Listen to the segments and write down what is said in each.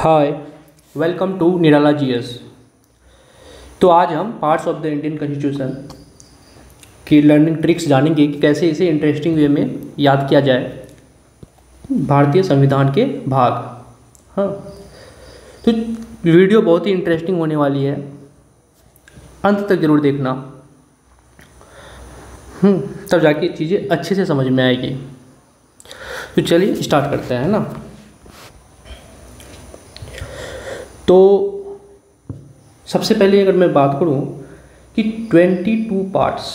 Hi, welcome to Nirala GS. तो आज हम parts of the Indian constitution की लर्निंग ट्रिक्स जानेंगे कि कैसे इसे इंटरेस्टिंग वे में याद किया जाए, भारतीय संविधान के भाग। हाँ, तो वीडियो बहुत ही इंटरेस्टिंग होने वाली है, अंत तक ज़रूर देखना। तब जाके चीज़ें अच्छे से समझ में आएगी। तो चलिए स्टार्ट करते हैं ना। तो सबसे पहले अगर मैं बात करूं कि 22 पार्ट्स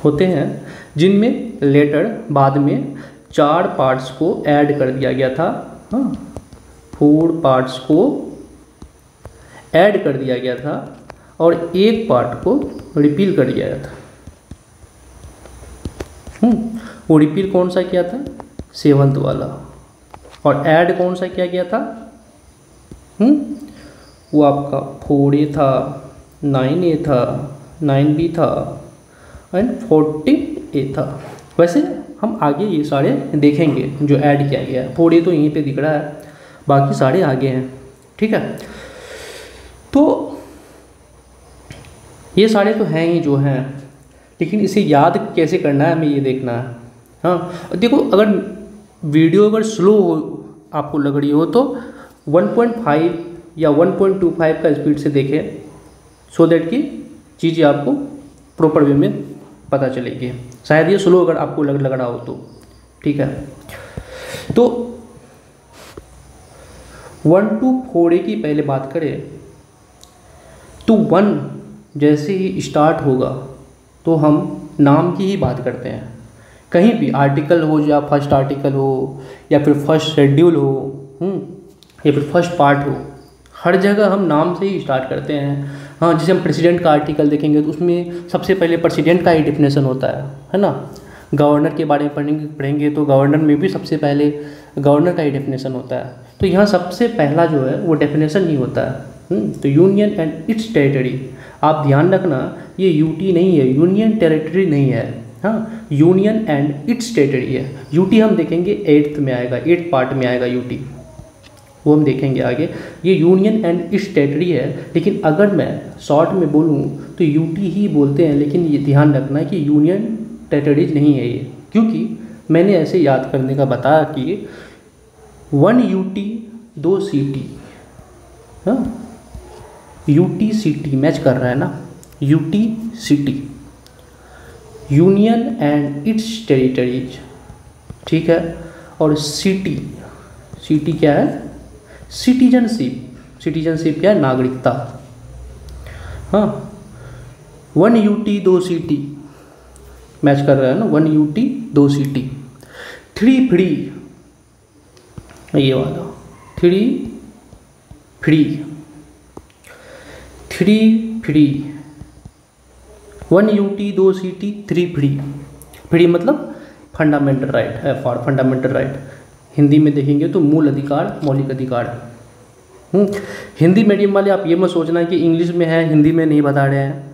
होते हैं, जिनमें लेटर बाद में 4 पार्ट्स को ऐड कर दिया गया था। हाँ, 4 पार्ट्स को ऐड कर दिया गया था और एक पार्ट को रिपील कर दिया गया था। वो रिपील कौन सा किया था? 7th वाला। और ऐड कौन सा किया गया था? वो आपका 4A था, 9A था, 9B था एंड 40A था। वैसे हम आगे ये सारे देखेंगे जो ऐड किया गया है। 4A तो यहीं पे दिख रहा है, बाकी सारे आगे हैं। ठीक है, तो ये सारे तो हैं ही जो हैं, लेकिन इसे याद कैसे करना है हमें ये देखना है। हाँ, देखो, अगर वीडियो अगर स्लो हो, आपको लग रही हो, तो 1.5 या 1.25 का स्पीड से देखें, सो दैट कि चीज़ें आपको प्रॉपर वे में पता चलेगी। शायद ये स्लो अगर आपको लग रहा हो तो। ठीक है, तो 1 to 4A की पहले बात करें तो 1 जैसे ही स्टार्ट होगा तो हम नाम की ही बात करते हैं। कहीं भी आर्टिकल हो, या फर्स्ट आर्टिकल हो, या फिर फर्स्ट शेड्यूल हो, या फिर फर्स्ट पार्ट हो, हर जगह हम नाम से ही स्टार्ट करते हैं। हाँ, जैसे हम प्रेसिडेंट का आर्टिकल देखेंगे तो उसमें सबसे पहले प्रेसिडेंट का ही डिफिनेशन होता है ना। गवर्नर के बारे में पढ़ेंगे तो गवर्नर में भी सबसे पहले गवर्नर का ही डेफिनेशन होता है। तो यहाँ सबसे पहला जो है वो डेफिनेशन ही होता है। तो यूनियन एंड इट्स टेरिटरी, आप ध्यान रखना, ये यूटी नहीं है, यूनियन टेरिटरी नहीं है। हाँ, यूनियन एंड इट्स टेरिटरी है। यूटी हम देखेंगे 8th में आएगा, 8th पार्ट में आएगा यूटी, वो हम देखेंगे आगे। ये यूनियन एंड इट्स टेरिटरी है, लेकिन अगर मैं शॉर्ट में बोलूँ तो यूटी ही बोलते हैं। लेकिन ये ध्यान रखना है कि यूनियन टेरिटरीज नहीं है ये, क्योंकि मैंने ऐसे याद करने का बताया कि 1 यूटी 2 सीटी। हाँ, यूटी सीटी मैच कर रहा है ना, UT city, union and it's territories. ठीक है, और सिटी, सिटी क्या है? सिटीजनशिप। सिटीजनशिप क्या है? नागरिकता। हाँ, 1 यूटी 2 सीटी मैच कर रहा है ना, 1 यूटी 2 सीटी। 3 फ्री, ये वाला 3 फ्री, 3 फ्री, 1 यूटी 2 सीटी 3 फ्री। फ्री मतलब फंडामेंटल राइट है, फॉर फंडामेंटल राइट। हिंदी में देखेंगे तो मूल अधिकार, मौलिक अधिकार। हिंदी मीडियम वाले आप ये मत सोचना कि इंग्लिश में है, हिंदी में नहीं बता रहे हैं।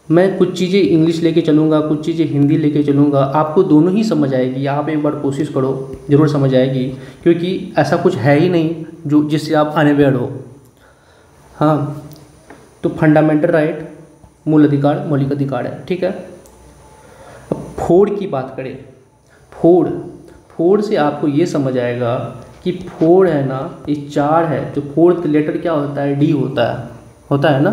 मैं कुछ चीज़ें इंग्लिश लेके चलूँगा, कुछ चीज़ें हिंदी लेके चलूँगा, आपको दोनों ही समझ आएगी। आप एक बार कोशिश करो, ज़रूर समझ आएगी, क्योंकि ऐसा कुछ है ही नहीं जो जिससे आप अनअवेयर हो। हाँ, तो फंडामेंटल राइट, मूल अधिकार, मौलिक अधिकार है। ठीक है, अब 4 की बात करें। 4 से आपको ये समझ आएगा कि 4 है ना, ये 4 है, तो 4th लेटर क्या होता है? डी होता है ना,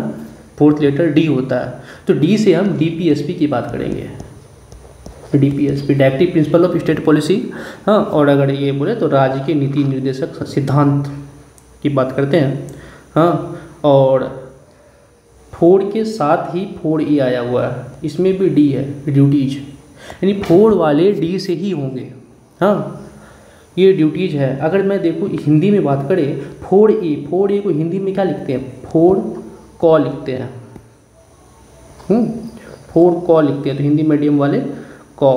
4th लेटर डी होता है। तो डी से हम डीपीएसपी की बात करेंगे। DPSP, directive principle of state policy. हाँ, और अगर ये बोले तो राज्य के नीति निर्देशक सिद्धांत की बात करते हैं। हाँ, और 4 के साथ ही 4A आया हुआ है, इसमें भी डी है, ड्यूटीज, यानी 4 वाले डी से ही होंगे। हाँ, ये ड्यूटीज है। अगर मैं देखूँ हिंदी में बात करें, 4A को हिंदी में क्या लिखते हैं? 4 कॉ लिखते हैं। 4 कॉ लिखते हैं, तो हिंदी मीडियम वाले कॉ,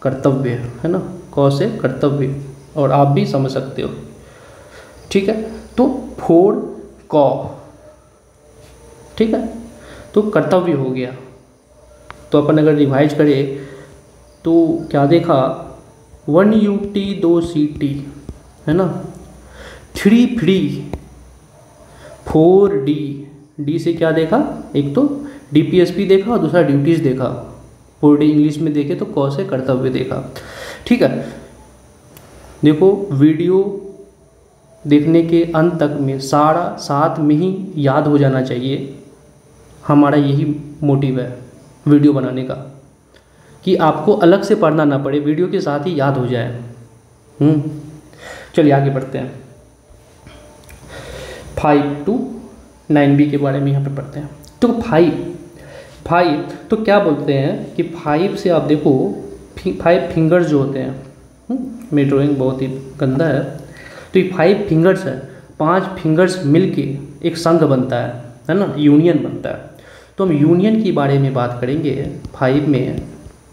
कर्तव्य है ना, कॉ से कर्तव्य, और आप भी समझ सकते हो। ठीक है, तो 4 कॉ, ठीक है, तो कर्तव्य हो गया। तो अपन अगर रिवाइज करें तो क्या देखा? 1 UT 2 CT है ना। 3 फ्री, 4 डी, डी से क्या देखा, एक तो डीपीएसपी देखा और दूसरा ड्यूटीज़ देखा। 4 डी इंग्लिश में देखे तो क से कर्तव्य देखा। ठीक है, देखो वीडियो देखने के अंत तक में सारा साथ में ही याद हो जाना चाहिए। हमारा यही मोटिव है वीडियो बनाने का, कि आपको अलग से पढ़ना ना पड़े, वीडियो के साथ ही याद हो जाए। चलिए आगे बढ़ते हैं। 5 to 9B के बारे में यहाँ पे पढ़ते हैं। तो 5 तो क्या बोलते हैं कि 5 से आप देखो 5 फिंगर्स जो होते हैं, मेरी ड्राइंग बहुत ही गंदा है, तो ये 5 फिंगर्स है, 5 फिंगर्स मिलके एक संघ बनता है ना, यूनियन बनता है। तो हम यूनियन के बारे में बात करेंगे, 5 में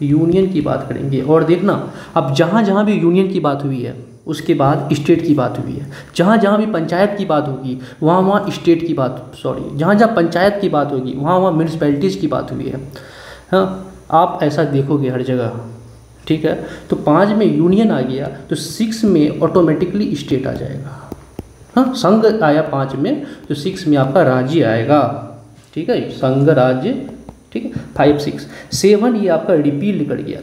यूनियन की बात करेंगे। और देखना, अब जहाँ जहाँ भी यूनियन की बात हुई है उसके बाद स्टेट की बात हुई है, जहाँ जहाँ भी पंचायत की बात होगी वहाँ वहाँ स्टेट की बात, जहाँ जहाँ पंचायत की बात होगी वहाँ वहाँ म्यूनिसिपैलिटीज़ की बात हुई है। हाँ, आप ऐसा देखोगे हर जगह। ठीक है, तो 5 में यूनियन आ गया तो 6 में ऑटोमेटिकली स्टेट आ जाएगा। हाँ, संघ आया 5 में तो 6 में आपका राज्य आएगा। ठीक है, संघ राज्य। ठीक है, 5 6 7 ये आपका रिपील कर दिया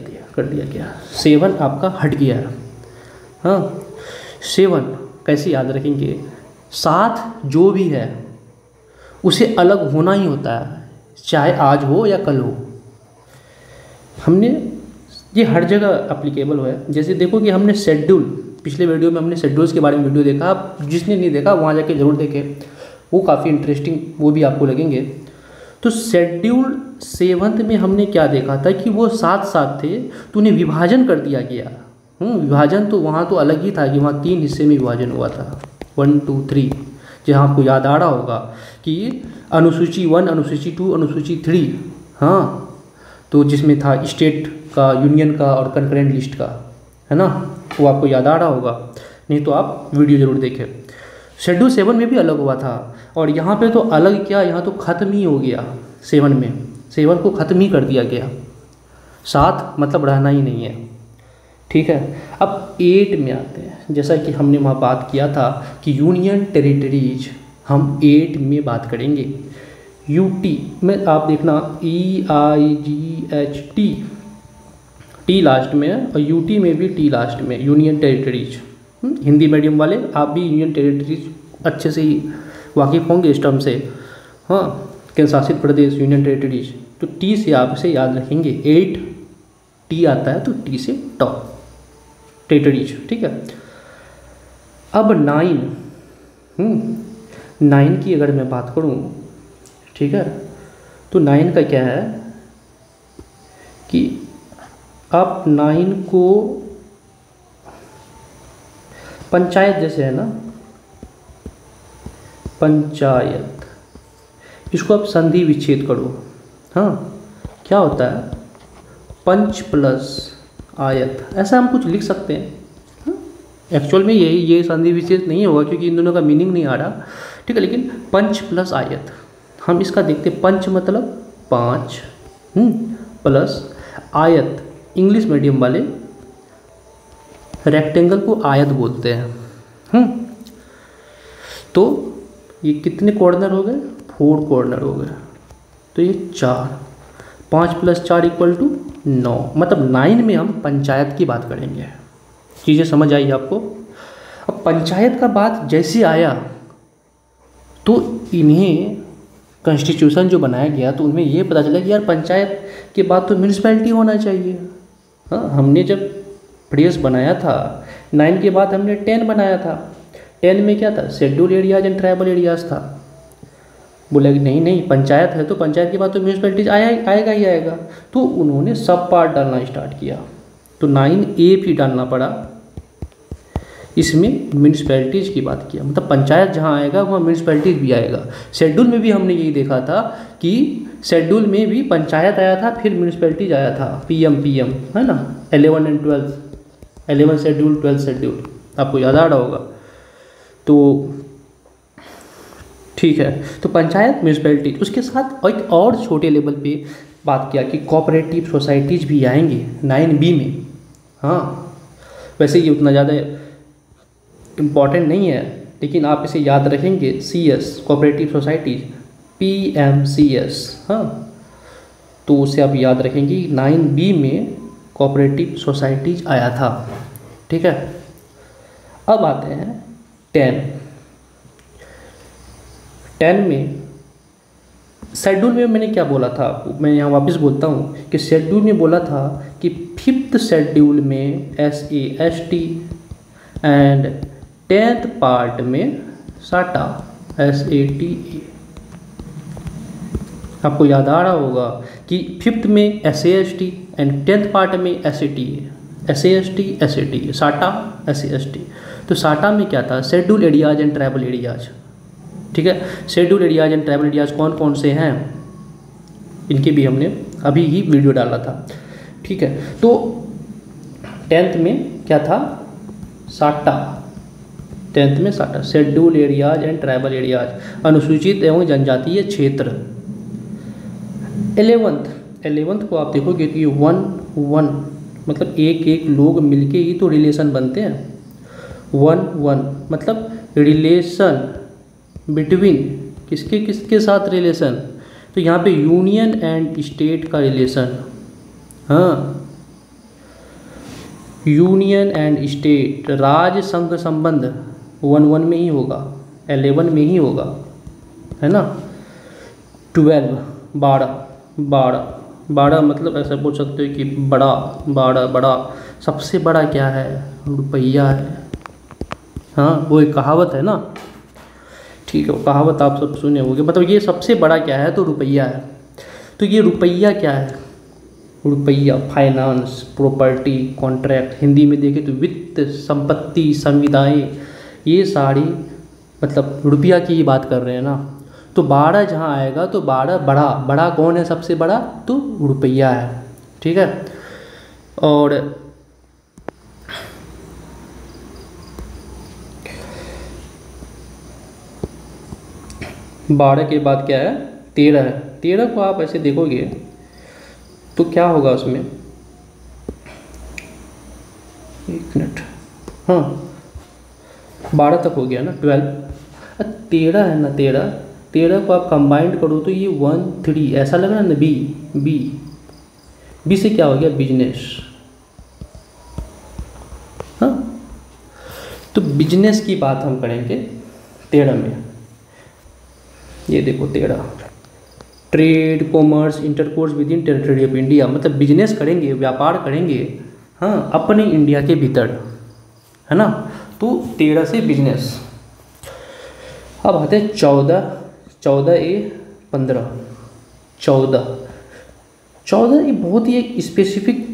गया 7 आपका हट गया। हाँ, 7 कैसे याद रखेंगे, 7 जो भी है उसे अलग होना ही होता है, चाहे आज हो या कल हो। हमने ये हर जगह अप्लीकेबल है। जैसे देखो कि हमने शेड्यूल, पिछले वीडियो में हमने शेड्यूल्स के बारे में वीडियो देखा, आप जिसने नहीं देखा वहाँ जाके ज़रूर देखें, वो काफ़ी इंटरेस्टिंग वो भी आपको लगेंगे। तो शेड्यूल 7 में हमने क्या देखा था कि वो 7 थे तो उन्हें विभाजन कर दिया गया। विभाजन तो वहाँ तो अलग ही था कि वहाँ 3 हिस्से में विभाजन हुआ था, 1 2 3, जहाँ आपको याद आ रहा होगा कि अनुसूची 1, अनुसूची 2, अनुसूची 3। हाँ, तो जिसमें था स्टेट का, यूनियन का और कंकरेंट लिस्ट का, है ना, वो आपको याद आ रहा होगा, नहीं तो आप वीडियो ज़रूर देखें। शेड्यूल 7 में भी अलग हुआ था, और यहाँ पे तो अलग क्या, यहाँ तो ख़त्म ही हो गया 7 में, 7 को ख़त्म ही कर दिया गया, 7 मतलब रहना ही नहीं है। ठीक है, अब 8 में आते हैं। जैसा कि हमने वहाँ बात किया था कि यूनियन टेरिटरीज हम 8 में बात करेंगे। यूटी में आप देखना EIGHT, टी लास्ट में है, और यूटी में भी टी लास्ट में, यूनियन टेरिटरीज। हिंदी मीडियम वाले आप भी यूनियन टेरिटरीज अच्छे से ही वाकिफ़ होंगे इस टर्म से। हाँ, केंद्र शासित प्रदेश, यूनियन टेरिटरीज, तो टी से आप इसे याद रखेंगे। 8 टी आता है तो टी से टॉप टेरिटरीज। ठीक है, अब 9 की अगर मैं बात करूँ, ठीक है, तो 9 का क्या है कि आप 9 को पंचायत जैसे है ना, पंचायत, इसको आप संधि विच्छेद करो। हाँ, क्या होता है, पंच प्लस आयत, ऐसा हम कुछ लिख सकते हैं। एक्चुअल में ये संधि विच्छेद नहीं होगा क्योंकि इन दोनों का मीनिंग नहीं आ रहा। ठीक है, लेकिन पंच प्लस आयत हम इसका देखते, पंच मतलब 5 प्लस आयत, इंग्लिश मीडियम वाले रेक्टेंगल को आयत बोलते हैं। तो ये कितने कॉर्नर हो गए, 4 कॉर्नर हो गए, तो ये 4, 5 + 4 = 9, मतलब 9 में हम पंचायत की बात करेंगे। चीज़ें समझ आई आपको। अब पंचायत का बात जैसे आया तो इन्हें कॉन्स्टिट्यूशन जो बनाया गया तो उनमें ये पता चला कि यार पंचायत के बाद तो म्यूनिसिपैलिटी होना चाहिए। हाँ, हमने जब प्रेस बनाया था 9 के बाद हमने 10 बनाया था। 10 में क्या था, schedule areas and tribal areas था। बोला कि नहीं पंचायत है तो पंचायत के बाद तो म्यूनिसिपैलिटीज आएगा ही आएगा, तो उन्होंने सब पार्ट डालना स्टार्ट किया, तो 9A भी डालना पड़ा। इसमें म्यूनिसिपैलिटीज़ की बात किया, मतलब पंचायत जहाँ आएगा वहाँ म्यूनिसिपैलिटीज़ भी आएगा। शेड्यूल में भी हमने यही देखा था कि शेड्यूल में भी पंचायत आया था, फिर म्यूनिसिपैलिटीज आया था, PM है ना, 11 and 12, 11 शेड्यूल 12 शेड्यूल, आपको याद आ रहा होगा। तो ठीक है, तो पंचायत म्यूनिसिपैलिटीज, उसके साथ एक और छोटे लेवल पे बात किया कि कोऑपरेटिव सोसाइटीज़ भी आएंगे 9B में। हाँ, वैसे ये उतना ज़्यादा इम्पॉर्टेंट नहीं है, लेकिन आप इसे याद रखेंगे। CS कोऑपरेटिव सोसाइटीज, PMCS, हाँ, तो उसे आप याद रखेंगे। 9B में कोऑपरेटिव सोसाइटीज आया था, ठीक है। अब आते हैं 10 में शेड्यूल में मैंने क्या बोला था आपको, मैं यहाँ वापस बोलता हूँ कि शेड्यूल में बोला था कि 5th शेड्यूल में SAST एंड 10th पार्ट में SATA, SATA। आपको याद आ रहा होगा कि 5th में SAST एंड 10th पार्ट में SATA, SATA, SAST। तो SATA में क्या था, schedule areas and tribal areas, ठीक है। Schedule areas and tribal areas कौन कौन से हैं, इनके भी हमने अभी ही वीडियो डाला था, ठीक है। तो 10th में क्या था, SATA, 10th में SATA, schedule areas and tribal areas, अनुसूचित एवं जनजातीय क्षेत्र। 11th को आप देखोगे कि 1 मतलब एक लोग मिलके ही तो रिलेशन बनते हैं। 1 मतलब रिलेशन बिटवीन किसके साथ रिलेशन, तो यहाँ पे यूनियन एंड स्टेट का रिलेशन, हाँ, यूनियन एंड स्टेट, राज्य संघ संबंध 1 में ही होगा, 11 में ही होगा, है ना। 12 मतलब ऐसा बोल सकते हो कि बड़ा सबसे बड़ा क्या है, रुपया है, हाँ, वो एक कहावत है ना, ठीक है, वो कहावत आप सब सुने होंगे। मतलब ये सबसे बड़ा क्या है, तो रुपया है। तो ये रुपया क्या है, रुपया फाइनेंस, प्रॉपर्टी, कॉन्ट्रैक्ट, हिंदी में देखें तो वित्त, संपत्ति, संविदाएं, ये सारी मतलब रुपया की ही बात कर रहे हैं ना। तो 12 जहाँ आएगा तो 12 बड़ा कौन है, सबसे बड़ा, तो रुपया है, ठीक है। और बारह के बाद क्या है, 13 है। 13 को आप ऐसे देखोगे तो क्या होगा उसमें, एक मिनट, हाँ, 12 तक हो गया ना, 12। 13 है ना, 13 को आप कंबाइंड करो तो ये 1 3 ऐसा लग रहा है ना, बी से क्या हो गया, बिजनेस, हाँ। तो बिजनेस की बात हम करेंगे 13 में। ये देखो 13, trade, commerce, intercourse with in territory of India, मतलब बिजनेस करेंगे, व्यापार करेंगे, हाँ, अपने इंडिया के भीतर, है ना। तो 13 से बिजनेस। अब आते हैं 14A 14 ये बहुत ही एक स्पेसिफिक,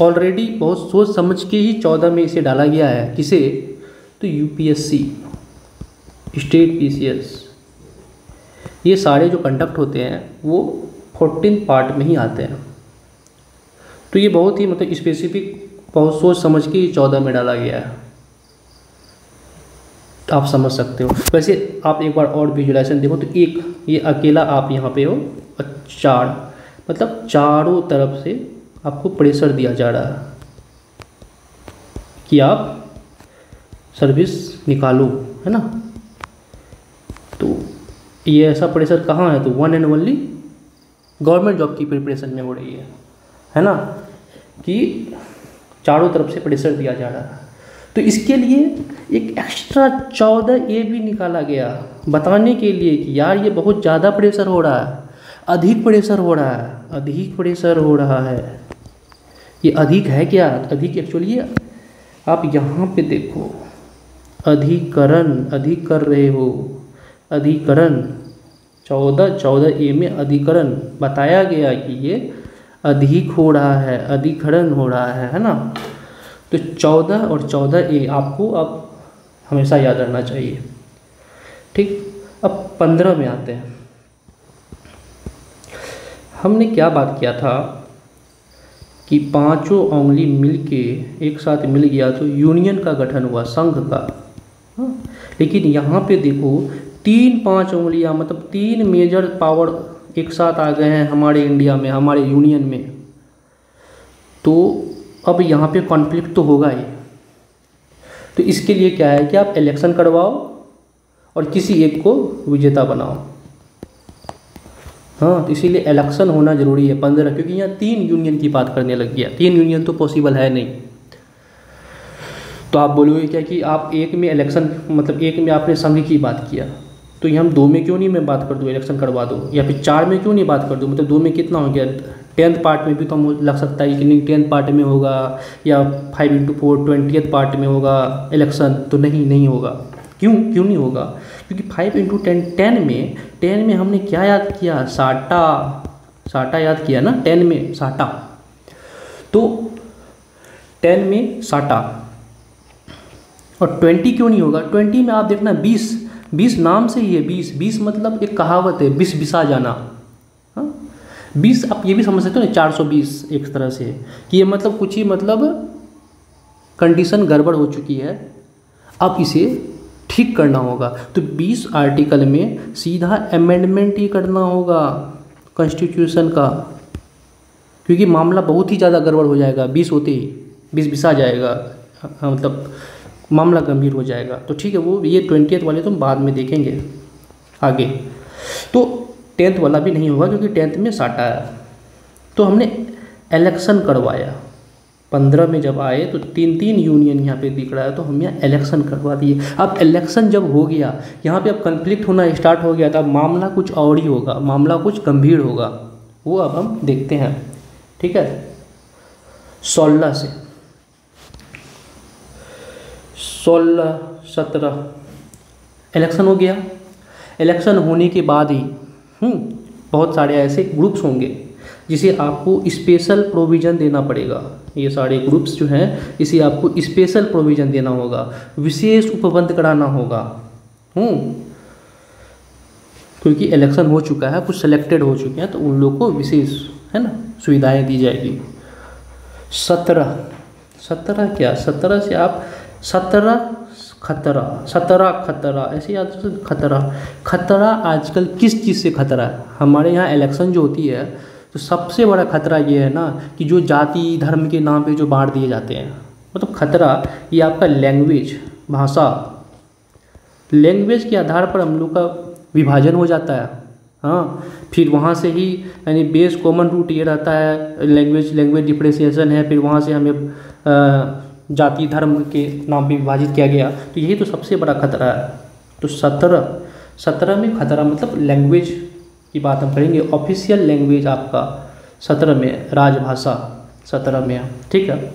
ऑलरेडी बहुत सोच समझ के ही 14 में इसे डाला गया है। किसे, तो UPSC, स्टेट PCS, ये सारे जो कंडक्ट होते हैं वो 14 पार्ट में ही आते हैं। तो ये बहुत ही मतलब स्पेसिफिक, बहुत सोच समझ के 14 में डाला गया है, आप समझ सकते हो। वैसे आप एक बार और विजुलाइजेशन देखो तो एक ये अकेला आप यहाँ पे हो, और 4 मतलब चारों तरफ से आपको प्रेशर दिया जा रहा है कि आप सर्विस निकालो, है ना। तो ये ऐसा प्रेशर कहाँ है, तो 1 एंड ओनली गवर्नमेंट जॉब की प्रिपरेशन में हो रही है ना, कि चारों तरफ से प्रेशर दिया जा रहा है। तो इसके लिए एक एक्स्ट्रा 14A भी निकाला गया, बताने के लिए कि यार ये बहुत ज़्यादा प्रेशर हो रहा है, अधिक प्रेशर हो रहा है, अधिक प्रेशर हो रहा है। ये अधिक है क्या, अधिक एक्चुअली आप यहाँ पे देखो, अधिकरण, अधिक कर रहे हो, अधिकरण 14A में अधिकरण बताया गया कि ये अधिक हो रहा है, अधिकरण हो रहा है ना। तो 14 और 14A आपको अब हमेशा याद रखना चाहिए, ठीक। अब 15 में आते हैं। हमने क्या बात किया था कि 5 उंगली मिलके एक साथ मिल गया तो यूनियन का गठन हुआ, संघ का, हाँ। लेकिन यहाँ पे देखो 3-5 उंगलियाँ मतलब 3 मेजर पावर एक साथ आ गए हैं हमारे इंडिया में, हमारे यूनियन में। तो अब यहाँ पे कॉन्फ्लिक्ट तो होगा ही। तो इसके लिए क्या है कि आप इलेक्शन करवाओ और किसी एक को विजेता बनाओ। हाँ, तो इसीलिए इलेक्शन होना ज़रूरी है 15, क्योंकि यहाँ 3 यूनियन की बात करने लग गया। 3 यूनियन तो पॉसिबल है नहीं। तो आप बोलोगे क्या कि आप एक में इलेक्शन, मतलब एक में आपने संघ की बात किया, तो ये हम 2 में क्यों नहीं मैं बात कर दूँ, इलेक्शन करवा दो, या फिर 4 में क्यों नहीं बात कर दूँ, मतलब 2 में कितना हो गया, 10th पार्ट में भी तो हम लग सकता है कि नहीं 10th पार्ट में होगा या 5x4 20th पार्ट में होगा इलेक्शन, तो नहीं होगा। क्यों नहीं होगा? क्योंकि 5x10 10 में हमने क्या याद किया, साटा याद किया ना, 10 में साटा, तो 10 में साटा। और 20 क्यों नहीं होगा? 20 में आप देखना 20 नाम से ही है, 20 मतलब एक कहावत है, बिस बिसा जाना। हाँ, 20 आप ये भी समझ सकते हो ना, 420 एक तरह से, कि ये मतलब कुछ ही मतलब कंडीशन गड़बड़ हो चुकी है, अब इसे ठीक करना होगा। तो 20 आर्टिकल में सीधा अमेंडमेंट ही करना होगा कॉन्स्टिट्यूशन का, क्योंकि मामला बहुत ही ज़्यादा गड़बड़ हो जाएगा 20 होते ही, 20 बिसा जाएगा, मतलब मामला गंभीर हो जाएगा। तो ठीक है, वो ये 20th वाले तो हम बाद में देखेंगे आगे। तो 10th वाला भी नहीं होगा क्योंकि 10th में साटा है। तो हमने इलेक्शन करवाया 15 में जब आए तो 3 यूनियन यहाँ पे दिख रहा है, तो हम यहाँ इलेक्शन करवा दिए। अब इलेक्शन जब हो गया, यहाँ पे अब कन्फ्लिक्ट होना स्टार्ट हो गया था, मामला कुछ और ही होगा, मामला कुछ गंभीर होगा, वो अब हम देखते हैं। ठीक है, 16 से 16-17 इलेक्शन हो गया। इलेक्शन होने के बाद ही बहुत सारे ऐसे ग्रुप्स होंगे जिसे आपको स्पेशल प्रोविज़न देना पड़ेगा। ये सारे ग्रुप्स जो हैं, इसे आपको स्पेशल प्रोविज़न देना होगा, विशेष उपबंध कराना होगा। क्योंकि इलेक्शन हो चुका है, कुछ सेलेक्टेड हो चुके हैं, तो उन लोग को विशेष, है ना, सुविधाएं दी जाएगी। 17 क्या, 17 से आप 17 खतरा ऐसे याद, खतरा आजकल किस चीज़ से खतरा है? हमारे यहाँ इलेक्शन जो होती है तो सबसे बड़ा खतरा ये है ना कि जो जाति धर्म के नाम पे जो बांट दिए जाते हैं, मतलब खतरा ये आपका लैंग्वेज, भाषा, लैंग्वेज के आधार पर हम लोग का विभाजन हो जाता है। हाँ, फिर वहाँ से ही यानी बेस कॉमन रूट ये रहता है, लैंग्वेज डिफ्रेंशिएशन है, फिर वहाँ से हमें जाति धर्म के नाम पे विभाजित किया गया। तो यही तो सबसे बड़ा खतरा है। तो 17 में खतरा मतलब लैंग्वेज की बात हम करेंगे। ऑफिशियल लैंग्वेज आपका 17 में, राजभाषा 17 में है। ठीक है,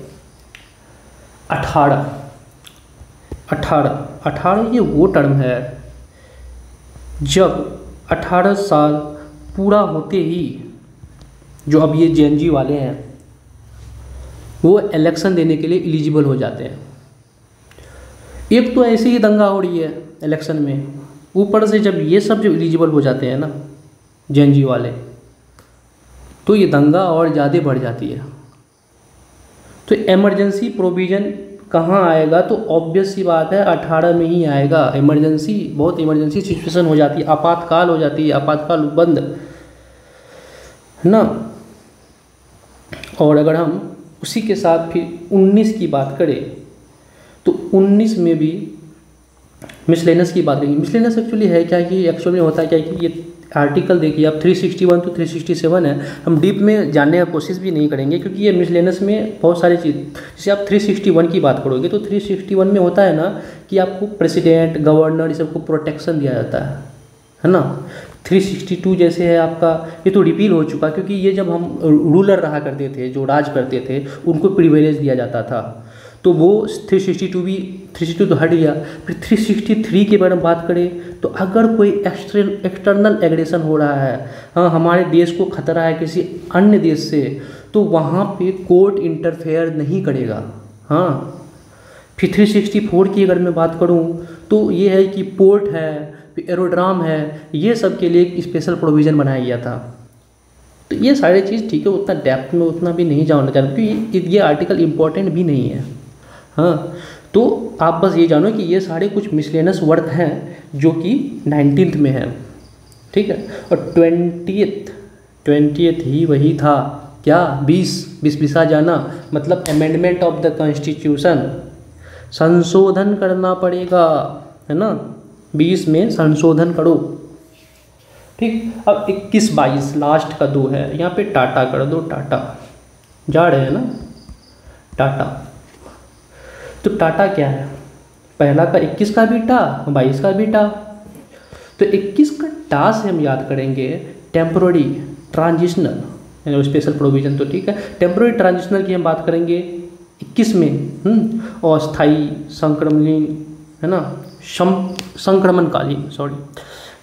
18 ये वो टर्म है जब 18 साल पूरा होते ही जो अब ये जेएनजी वाले हैं वो इलेक्शन देने के लिए एलिजिबल हो जाते हैं। एक तो ऐसे ही दंगा हो रही है इलेक्शन में, ऊपर से जब ये सब जो एलिजिबल हो जाते हैं ना जेएनजी वाले, तो ये दंगा और ज़्यादा बढ़ जाती है। तो इमरजेंसी प्रोविज़न कहाँ आएगा? तो ऑब्वियस सी बात है 18 में ही आएगा। इमरजेंसी, बहुत इमरजेंसी सिचुएशन हो जाती है, आपातकाल हो जाती है, आपातकाल बंद है ना। और अगर हम उसी के साथ फिर 19 की बात करें तो 19 में भी मिसलेनियस की बात करेंगे। मिसलेनियस एक्चुअली है क्या कि एक्चुअली होता है क्या कि ये आर्टिकल देखिए आप 361 तो 367 है, हम डीप में जानने का कोशिश भी नहीं करेंगे क्योंकि ये मिसलेनियस में बहुत सारी चीज़, जैसे आप 361 की बात करोगे तो 361 में होता है ना कि आपको प्रेसिडेंट, गवर्नर, ये सबको प्रोटेक्शन दिया जाता है ना। 362 जैसे है आपका, ये तो रिपील हो चुका क्योंकि ये जब हम रूलर रहा करते थे, जो राज करते थे, उनको प्रिविलेज दिया जाता था, तो वो 362 तो हट गया। फिर 363 के बारे में बात करें तो अगर कोई एक्सटर्नल एग्रेशन हो रहा है, हाँ, हमारे देश को खतरा है किसी अन्य देश से, तो वहाँ पे कोर्ट इंटरफेयर नहीं करेगा। हाँ, फिर 364 की अगर मैं बात करूँ तो ये है कि पोर्ट है, एरोड्राम है, ये सब के लिए एक स्पेशल प्रोविज़न बनाया गया था। तो ये सारी चीज़ ठीक है, उतना डेप्थ में उतना भी नहीं जानना चाहता क्योंकि ये आर्टिकल इम्पोर्टेंट भी नहीं है। हाँ, तो आप बस ये जानो कि ये सारे कुछ मिसलेनियस वर्ड हैं जो कि 19th में है। ठीक है, और 20th ही वही था क्या, 20 बिसा जाना, मतलब अमेंडमेंट ऑफ द कॉन्स्टिट्यूशन। संशोधन करना पड़ेगा, है ना, 20 में संशोधन करो। ठीक, अब 21 22 लास्ट का 2 है, यहाँ पे टाटा कर दो, टाटा जा रहे हैं ना, टाटा। तो टाटा क्या है, पहला का 21 का भी टा, 22 का भी टा। तो 21 का टा से हम याद करेंगे टेम्पोररी ट्रांजिशनल यानी स्पेशल प्रोविज़न, तो ठीक है। टेम्पोररी ट्रांजिशनल की हम बात करेंगे 21 में, और स्थायी संक्रमणीय, है ना, संक्रमणकालीन, सॉरी,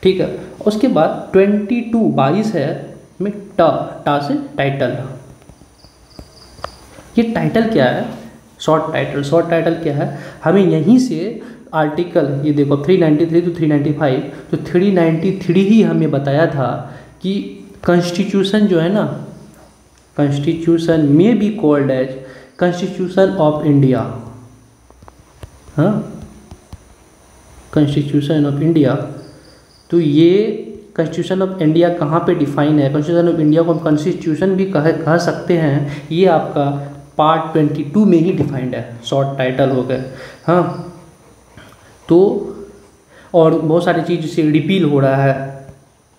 ठीक है। उसके बाद 22 22 है में टा से टाइटल। ये टाइटल क्या है, शॉर्ट टाइटल। शॉर्ट टाइटल क्या है, हमें यहीं से आर्टिकल, ये देखो 393 to 395, तो 393 ही हमें बताया था कि कॉन्स्टिट्यूशन जो है ना, कॉन्स्टिट्यूशन में be called as constitution of India. हाँ, कॉन्स्टिट्यूशन ऑफ इंडिया। तो ये कॉन्स्टिट्यूशन ऑफ इंडिया कहाँ पे डिफाइन है, कॉन्स्टिट्यूशन ऑफ इंडिया को हम कॉन्स्टिट्यूशन भी कह सकते हैं, ये आपका पार्ट 22 में ही डिफाइंड है, शॉर्ट टाइटल हो गए। हाँ, तो और बहुत सारी चीज़ जैसे रिपील हो रहा है,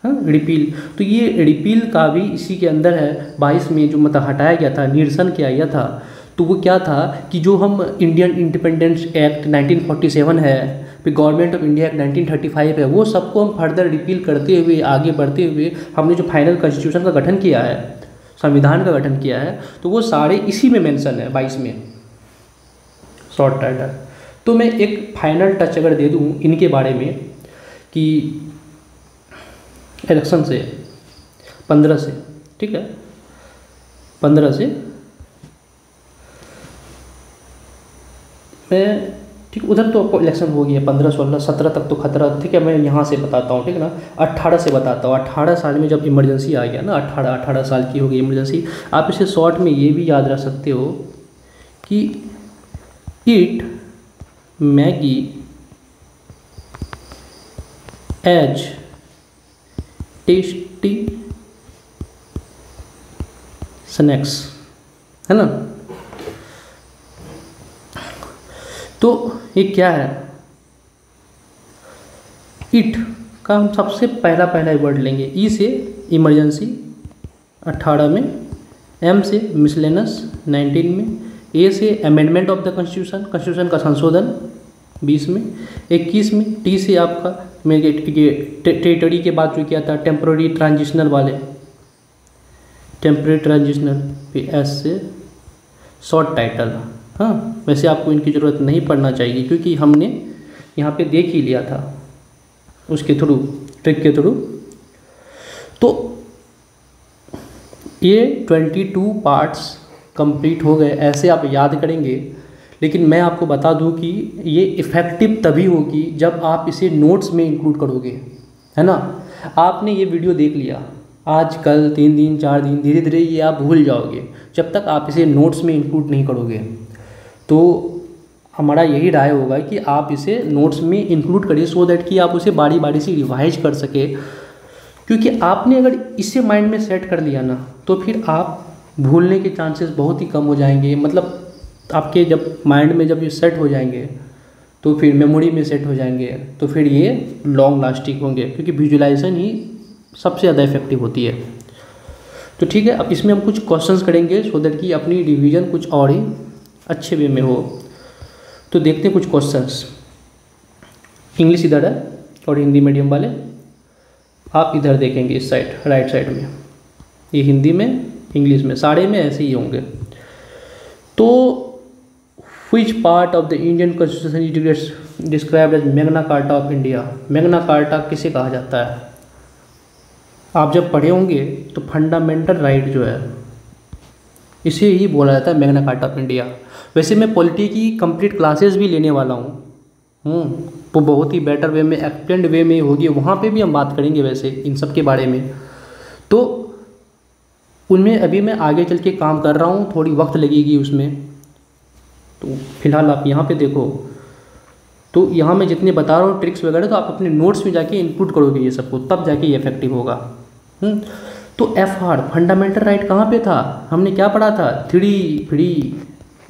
हाँ रिपील, तो ये रिपील का भी इसी के अंदर है। 22 में जो मतलब हटाया गया था, निरसन किया गया था, तो वो क्या था कि जो हम इंडियन इंडिपेंडेंस एक्ट 1947 है, फिर गवर्नमेंट ऑफ इंडिया एक्ट 1935 है, वो सबको हम फर्दर रिपील करते हुए आगे बढ़ते हुए हमने जो फाइनल कॉन्स्टिट्यूशन का गठन किया है, संविधान का गठन किया है, तो वो सारे इसी में मेंशन है 22 में, शॉर्ट टाइटल। तो मैं एक फाइनल टच अगर दे दूँ इनके बारे में कि इलेक्शन से 15 से, ठीक है, 15 से मैं, ठीक, उधर तो आपको इलेक्शन हो गया 15 16 17 तक तो खतरा, ठीक है। मैं यहाँ से बताता हूँ, ठीक है ना, 18 से बताता हूँ। 18 साल में जब इमरजेंसी आ गया ना, 18 साल की हो गई इमरजेंसी, आप इसे शॉर्ट में ये भी याद रख सकते हो कि it Maggi as tasty snacks, है ना। तो ये क्या है, इट का हम सबसे पहला वर्ड लेंगे, ई से इमरजेंसी 18 में, एम से मिसलेनस 19 में, ए से amendment of the constitution, constitution का संशोधन 20 में, 21 में, टी से आपका मेरे टेरिटरी के बाद जो किया था टेम्पोररी ट्रांजिशनल वाले, टेम्पोररी ट्रांजिशनल, फिर एस से शॉर्ट टाइटल। हाँ, वैसे आपको इनकी ज़रूरत नहीं पड़ना चाहिए क्योंकि हमने यहाँ पे देख ही लिया था उसके थ्रू, ट्रिक के थ्रू। तो ये 22 पार्ट्स कंप्लीट हो गए, ऐसे आप याद करेंगे। लेकिन मैं आपको बता दूं कि ये इफ़ेक्टिव तभी होगी जब आप इसे नोट्स में इंक्लूड करोगे, है ना। आपने ये वीडियो देख लिया, आज कल 3 दिन 4 दिन, धीरे धीरे ये आप भूल जाओगे जब तक आप इसे नोट्स में इंक्लूड नहीं करोगे। तो हमारा यही राय होगा कि आप इसे नोट्स में इंक्लूड करिए सो दैट कि आप उसे बारी बारी से रिवाइज कर सके, क्योंकि आपने अगर इसे माइंड में सेट कर लिया ना तो फिर आप भूलने के चांसेस बहुत ही कम हो जाएंगे। मतलब आपके जब माइंड में जब ये सेट हो जाएंगे तो फिर मेमोरी में सेट हो जाएंगे, तो फिर ये लॉन्ग लास्टिंग होंगे, क्योंकि विजुअलाइजेशन ही सबसे ज़्यादा इफेक्टिव होती है। तो ठीक है, अब इसमें हम कुछ क्वेश्चंस करेंगे सो दैट कि अपनी रिवीजन कुछ और ही अच्छे वे में हो। तो देखते हैं कुछ क्वेश्चंस। इंग्लिश इधर है और हिंदी मीडियम वाले आप इधर देखेंगे, इस साइड राइट साइड में, ये हिंदी में इंग्लिश में सारे में ऐसे ही होंगे। तो which part of the Indian constitution is described as Magna Carta of India. Magna Carta किसे कहा जाता है, आप जब पढ़े होंगे तो फंडामेंटल राइट जो है इसे ही बोला जाता है मैग्ना कार्टा ऑफ इंडिया। वैसे मैं पॉलिटी की कंप्लीट क्लासेस भी लेने वाला हूँ, वो बहुत ही बेटर वे में, एक्सप्लेंड वे में होगी, वहाँ पे भी हम बात करेंगे वैसे इन सब के बारे में। तो उनमें अभी मैं आगे चल के काम कर रहा हूँ, थोड़ी वक्त लगेगी उसमें। तो फिलहाल आप यहाँ पे देखो, तो यहाँ मैं जितने बता रहा हूँ ट्रिक्स वगैरह, तो आप अपने नोट्स में जाके इनपुट करोगे ये सबको, तब जाके ये इफेक्टिव होगा। तो FR फंडामेंटल राइट कहाँ पे था, हमने क्या पढ़ा था, 3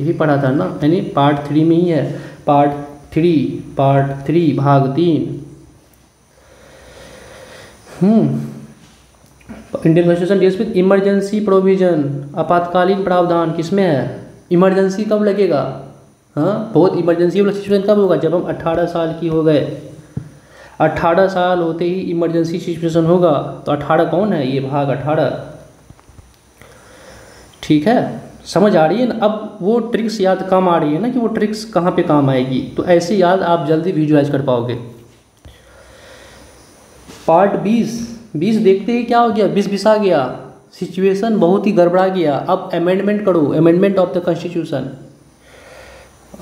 यही पढ़ा था ना, यानी पार्ट 3 में ही है। पार्ट थ्री भाग 3। Indian constitution deals with emergency provision, आपातकालीन प्रावधान किसमें है? इमरजेंसी कब लगेगा? हाँ, बहुत इमरजेंसी वाला सिचुएशन कब होगा? जब हम 18 साल की हो गए। 18 साल होते ही इमरजेंसी सिचुएशन होगा। तो 18 कौन है? ये भाग 18। ठीक है, समझ आ रही है ना? अब वो ट्रिक्स याद कम आ रही है ना कि वो ट्रिक्स कहाँ पे काम आएगी, तो ऐसे याद आप जल्दी विजुअलाइज कर पाओगे। पार्ट 20 देखते ही क्या हो गया? 20 आ गया, सिचुएशन बहुत ही गड़बड़ा गया। अब अमेंडमेंट करो, अमेंडमेंट ऑफ द कॉन्स्टिट्यूशन।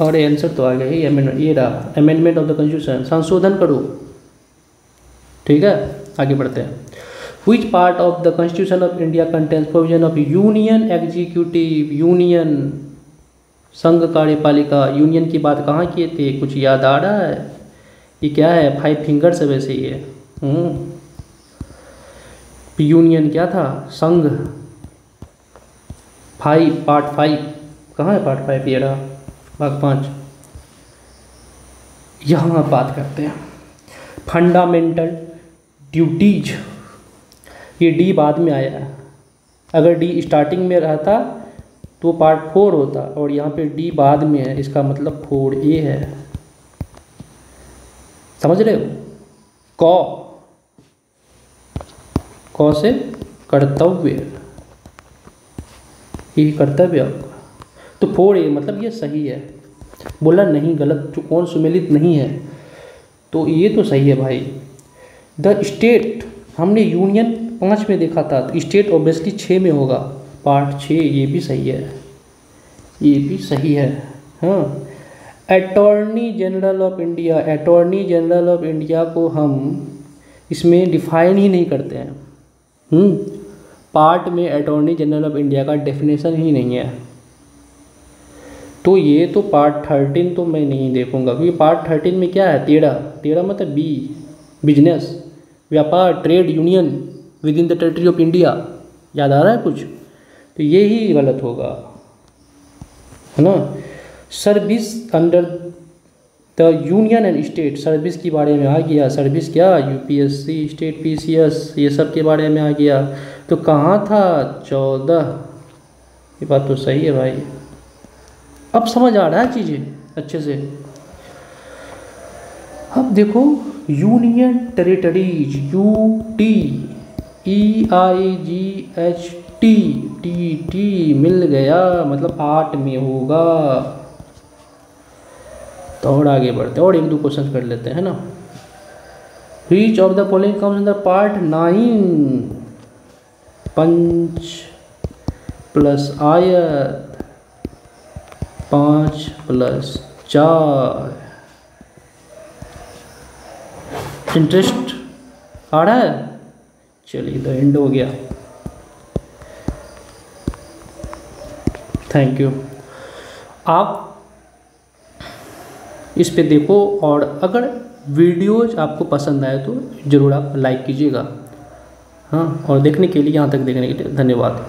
और आंसर तो आ गया ही, ये रहा अमेंडमेंट ऑफ द कॉन्स्टिट्यूशन, संशोधन करो। ठीक है, आगे बढ़ते हैं। Which part of the Constitution of India contains provision of Union Executive? Union, संघ कार्यपालिका। यूनियन की बात कहाँ किए थे? कुछ याद आ रहा है? ये क्या है? 5 फिंगर्स है वैसे ये। यूनियन क्या था? संघ। 5 पार्ट 5 कहाँ है? पार्ट 5 ये रहा, भाग 5। यहाँ बात करते हैं फंडामेंटल ड्यूटीज। ये डी बाद में आया है। अगर डी स्टार्टिंग में रहता तो पार्ट 4 होता, और यहाँ पे डी बाद में है, इसका मतलब 4A है। समझ रहे हो? क से कर्तव्य, ये कर्तव्य आपका। तो 4A मतलब ये सही है। बोला नहीं गलत, जो कौन सुमेलित नहीं है, तो ये तो सही है भाई। द स्टेट, हमने यूनियन 5 में देखा था, तो स्टेट ऑब्वियसली 6 में होगा, पार्ट 6। ये भी सही है, ये भी सही है। हाँ, attorney general of India, attorney general of India को हम इसमें डिफाइन ही नहीं करते हैं। पार्ट में अटॉर्नी जनरल ऑफ इंडिया का डेफिनेशन ही नहीं है। तो ये तो पार्ट 13 तो मैं नहीं देखूंगा, क्योंकि पार्ट 13 में क्या है? 13 मतलब बी, बिजनेस, व्यापार, trade union with in the territory of India. याद आ रहा है कुछ? तो ये ही गलत होगा, है ना। Service under the union and state, service के बारे में आ गया। सर्विस क्या? यूपीएससी, स्टेट पीसीएस, ये सब के बारे में आ गया। तो कहाँ था? 14। ये बात तो सही है भाई। अब समझ आ रहा है चीज़ें अच्छे से। अब देखो, यूनियन टेरिटरीज, UTEIGHT मिल गया, मतलब 8 में होगा। तो और आगे बढ़ते हैं, और 1-2 क्वेश्चन कर लेते हैं ना। Which of the following comes under part 9? Punch plus आयत, 5 + 4। इंटरेस्ट आ रहा है? चलिए, तो एंड हो गया। Thank you. आप इस पे देखो, और अगर वीडियोज आपको पसंद आए तो ज़रूर आप लाइक कीजिएगा। हाँ, और देखने के लिए, यहाँ तक देखने के लिए धन्यवाद।